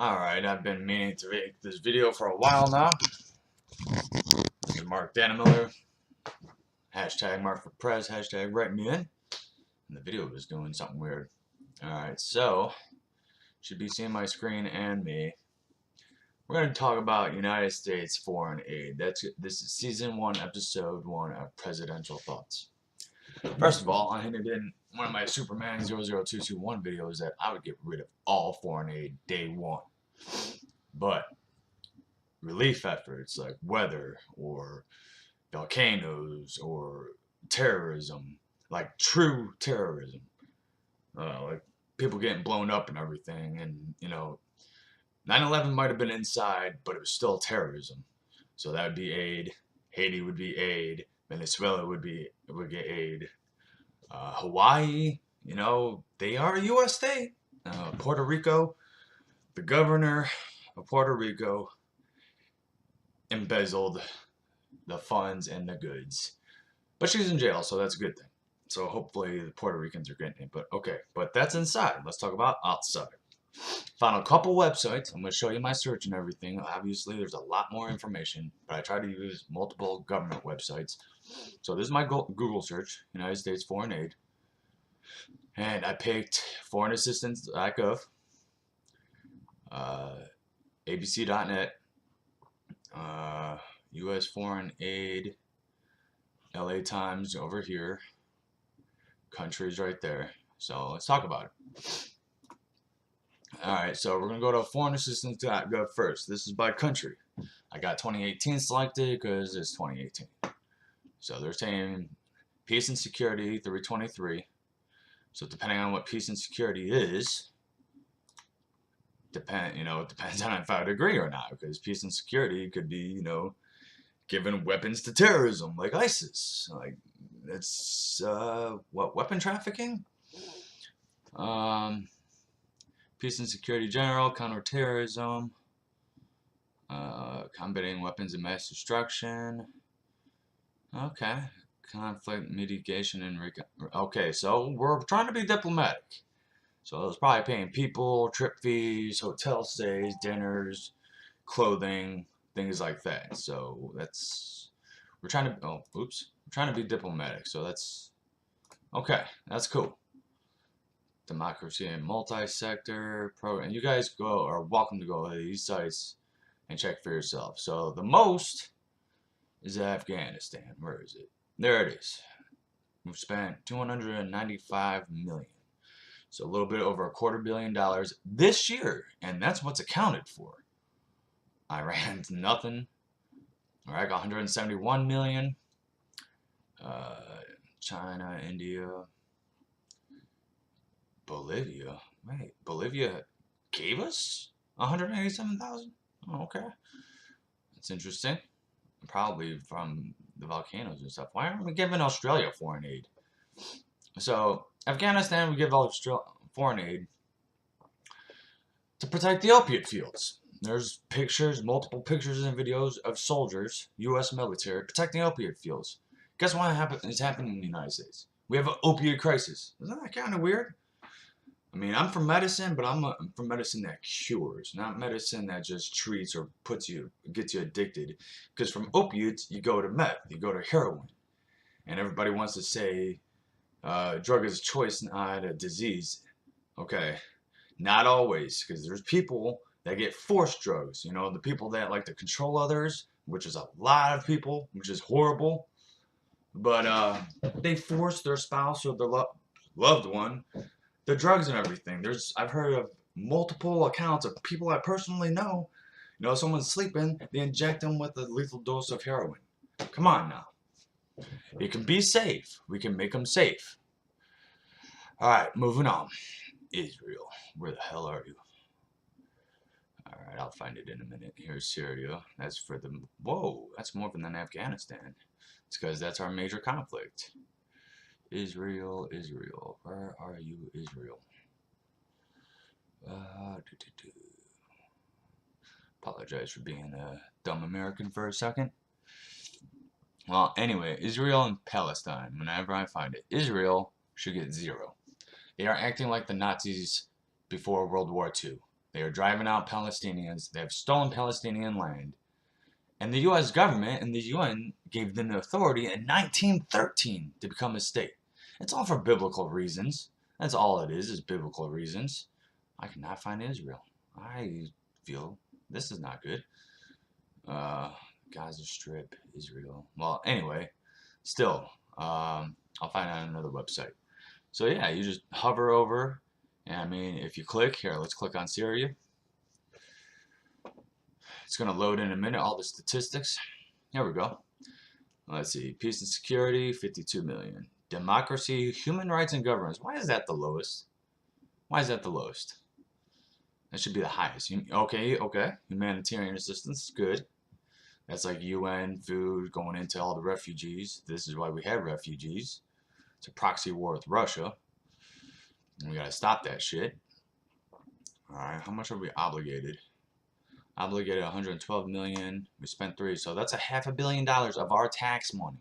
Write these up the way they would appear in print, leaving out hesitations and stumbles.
Alright, I've been meaning to make this video for a while now. This is Mark Dannemiller. Hashtag Mark for Prez, hashtag write me in. And the video was doing something weird. Alright, so, should be seeing my screen and me. We're going to talk about United States foreign aid. This is season 1, episode 1 of Presidential Thoughts. First of all, I hinted in one of my Superman 00221 videos that I would get rid of all foreign aid day one. But relief efforts like weather or volcanoes or terrorism, like true terrorism, like people getting blown up and everything, and 9/11 might have been inside, but it was still terrorism. So that would be aid. Haiti would be aid. Venezuela would get aid. Hawaii, they are a U.S. state. Puerto Rico, the governor of Puerto Rico embezzled the funds and the goods. But she's in jail, so that's a good thing. So hopefully the Puerto Ricans are getting it. But okay, but that's inside. Let's talk about outside. Found a couple websites. I'm going to show you my search and everything. Obviously, there's a lot more information, but I try to use multiple government websites. So this is my Google search, United States foreign aid. And I picked foreignassistance.gov, abc.net, U.S. foreign aid, LA Times over here, countries right there. So let's talk about it. Alright, so we're going to go to foreignassistance.gov first. This is by country. I got 2018 selected because it's 2018. So they're saying peace and security 323. So depending on what peace and security is, it depends on if I would agree or not. Because peace and security could be, giving weapons to terrorism like ISIS. Like, it's, weapon trafficking? Peace and security general, counterterrorism, combating weapons of mass destruction. Okay. Conflict mitigation and okay, so we're trying to be diplomatic. So it's probably paying people, trip fees, hotel stays, dinners, clothing, things like that. So we're trying to be diplomatic. So that's okay. That's cool. Democracy and multi-sector program. You guys are welcome to go to these sites and check for yourself. So the most is Afghanistan. Where is it? There it is. We've spent $295 million. So a little bit over $250 million this year, and that's what's accounted for. Iran's nothing. Iraq 171 million. China, India, Bolivia. Wait, Bolivia gave us 187,000? Oh, okay. That's interesting. Probably from the volcanoes and stuff. Why aren't we giving Australia foreign aid? So, Afghanistan, we give foreign aid to protect the opiate fields. There's pictures, multiple pictures and videos of soldiers, U.S. military, protecting opiate fields. Guess what is happening in the United States? We have an opiate crisis. Isn't that kind of weird? I mean, I'm for medicine, but I'm for medicine that cures, not medicine that just treats or gets you addicted. Because from opiates, you go to meth, you go to heroin. And everybody wants to say drug is a choice, not a disease. Okay, not always, because there's people that get forced drugs. The people that like to control others, which is a lot of people, which is horrible. But they force their spouse or their loved one the drugs and everything. I've heard of multiple accounts of people I personally know. Someone's sleeping, they inject them with a lethal dose of heroin. Come on now. It can be safe. We can make them safe. Alright, moving on. Israel. Where the hell are you? Alright, I'll find it in a minute. Here's Syria. That's for the... Whoa, that's more than Afghanistan. It's because that's our major conflict. Israel. Where are you, Israel? Apologize for being a dumb American for a second. Well, anyway, Israel and Palestine. Whenever I find it, Israel should get 0. They are acting like the Nazis before World War II. They are driving out Palestinians. They have stolen Palestinian land. And the U.S. government and the UN gave them the authority in 1913 to become a state. It's all for biblical reasons. That's all it is biblical reasons. I cannot find Israel. I feel this is not good. Gaza Strip, Israel. Well, anyway, still, I'll find out another website. So yeah, you just hover over, and I mean, if you click here, let's click on Syria. It's gonna load in a minute all the statistics. Here we go. Let's see, peace and security, 52 million. Democracy, human rights and governance. Why is that the lowest? Why is that the lowest? That should be the highest. Okay. Humanitarian assistance, good. That's like UN, food, going into all the refugees. This is why we have refugees. It's a proxy war with Russia. And we gotta stop that shit. Alright, how much are we obligated? Obligated 112 million. We spent 3, so that's $500 million of our tax money.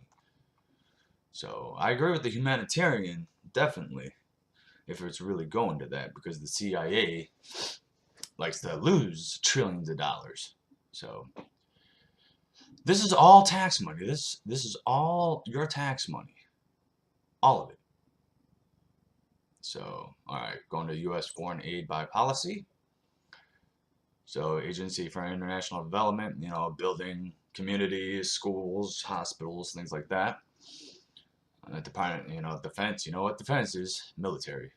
So I agree with the humanitarian, definitely, if it's really going to that, because the CIA likes to lose trillions of dollars. So this is all tax money. This is all your tax money. All of it. So, alright, going to U.S. foreign aid by policy. So, Agency for International Development, you know, building communities, schools, hospitals, things like that. Department, you know, defense, you know what defense is? Military.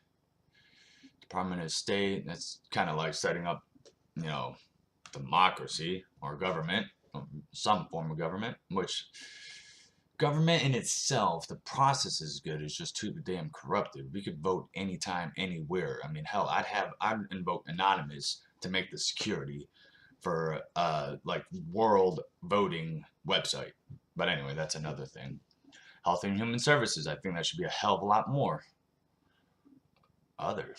Department of State, that's kind of like setting up, you know, democracy or government, some form of government, which government in itself, the process is good, it's just too damn corrupted. We could vote anytime, anywhere. I mean, hell, I'd invoke Anonymous to make the security for like world voting website. But anyway, that's another thing. Health and Human Services, I think that should be a hell of a lot more. Other,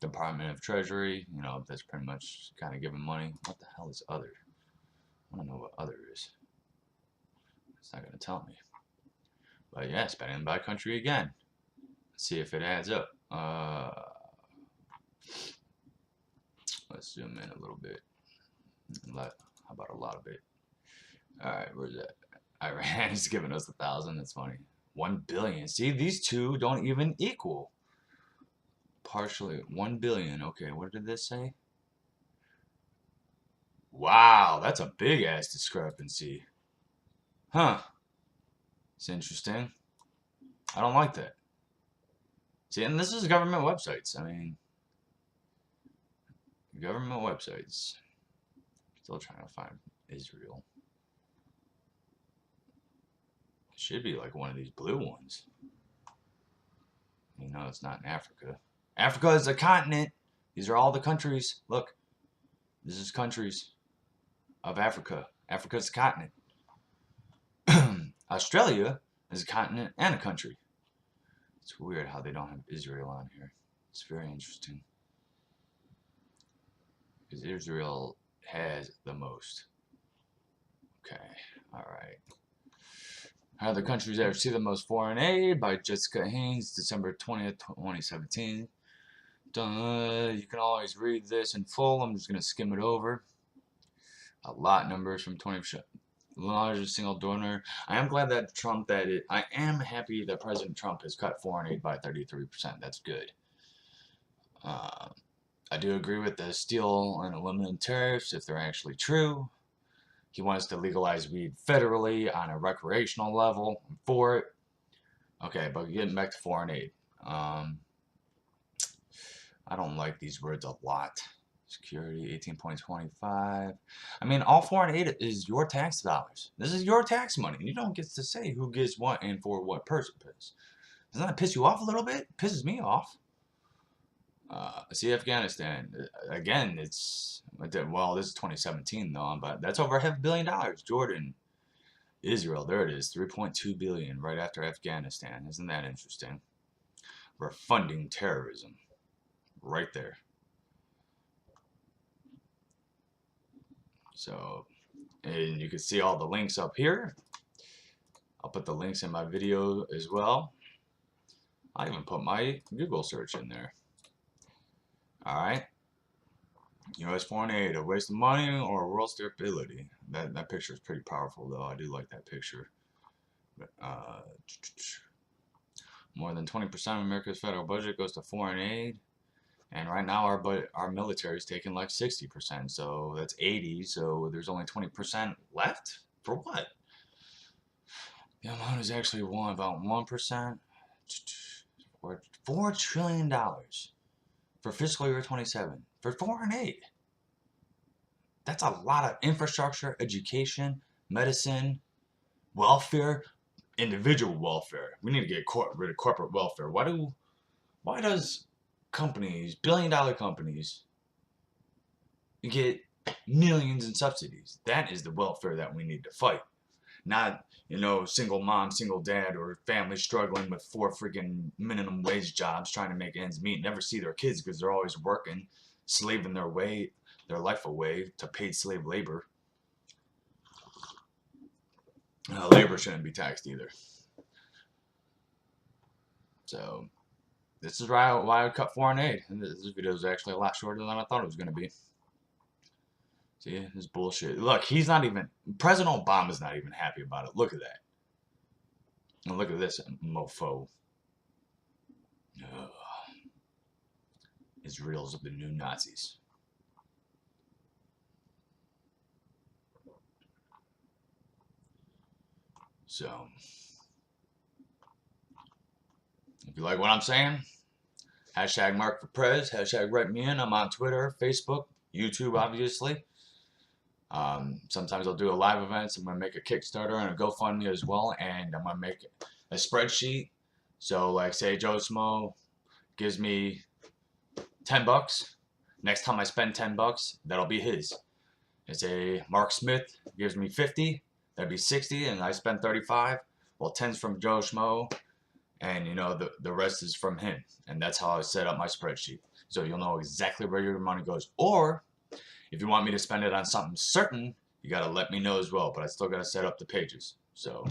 Department of Treasury, you know, that's pretty much kind of giving money. What the hell is other? I don't know what other is. It's not going to tell me. But yeah, spending by country again. Let's see if it adds up. Let's zoom in a little bit. How about a lot of it? Alright, where's that? Iran is giving us 1,000. That's funny. 1 billion. See, these two don't even equal. Partially 1 billion. Okay, what did this say? Wow, that's a big ass discrepancy. Huh. It's interesting. I don't like that. See, and this is government websites. I mean, government websites. Still trying to find Israel. Should be like one of these blue ones. You know, it's not in Africa. Africa is a continent. These are all the countries. Look, this is countries of Africa. Africa is a continent. Australia is a continent and a country. It's weird how they don't have Israel on here. It's very interesting. Because Israel has the most. Okay, alright. How are the countries that receive the most foreign aid? By Jessica Haynes, December 20th, 2017. You can always read this in full. I'm just going to skim it over. A lot numbers from 20%. Largest single donor. I am glad that I am happy that President Trump has cut foreign aid by 33%. That's good. I do agree with the steel and aluminum tariffs if they're actually true. He wants to legalize weed federally on a recreational level for it. Okay, but getting back to foreign aid. I don't like these words a lot. Security, 18.25. I mean, all foreign aid is your tax dollars. This is your tax money. You don't get to say who gets what and for what purpose. Doesn't that piss you off a little bit? It pisses me off. See, Afghanistan. Again, well, this is 2017 though, but that's over $500 million. Jordan, Israel, there it is, 3.2 billion right after Afghanistan. Isn't that interesting? We're funding terrorism right there. So, and you can see all the links up here. I'll put the links in my video as well. I even put my Google search in there. Alright. U.S. foreign aid, a waste of money or world stability. That picture is pretty powerful, though. I do like that picture. Uh, More than 20% of America's federal budget goes to foreign aid, and right now our military is taking like 60%. So that's 80. So there's only 20% left for what? The amount is actually about 1%. $4 trillion for fiscal year 27 for foreign aid. That's a lot of infrastructure, education, medicine, welfare, individual welfare. We need to get rid of corporate welfare. Why does companies, billion-dollar companies, get millions in subsidies? That is the welfare that we need to fight. Not, single mom, single dad, or families struggling with 4 freaking minimum wage jobs trying to make ends meet, never see their kids because they're always working, slaving their life away to paid slave labor. Labor shouldn't be taxed either. So this is why I cut foreign aid. And this video is actually a lot shorter than I thought it was going to be. See, this bullshit. Look, President Obama's not even happy about it. Look at that. And look at this mofo. Ugh. Israel's the new Nazis. So, if you like what I'm saying, hashtag Mark for Prez, hashtag write me in. I'm on Twitter, Facebook, YouTube, obviously. Sometimes I'll do a live events. I'm going to make a Kickstarter and a GoFundMe as well. And I'm going to make a spreadsheet. So, like, say Joe Smo gives me $10. Next time I spend $10, that'll be his. And say Mark Smith gives me 50, that'd be 60, and I spend 35. Well, 10's from Joe Schmo, and the rest is from him. And that's how I set up my spreadsheet. So you'll know exactly where your money goes. Or if you want me to spend it on something certain, you gotta let me know as well. But I still gotta set up the pages. So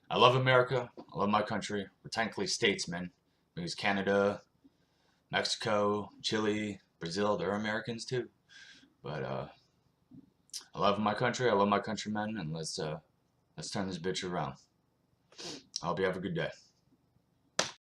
I love America. I love my country. We're technically statesmen because Canada, Mexico, Chile, Brazil, they're Americans too. But I love my country. I love my countrymen, and let's turn this bitch around. I hope you have a good day.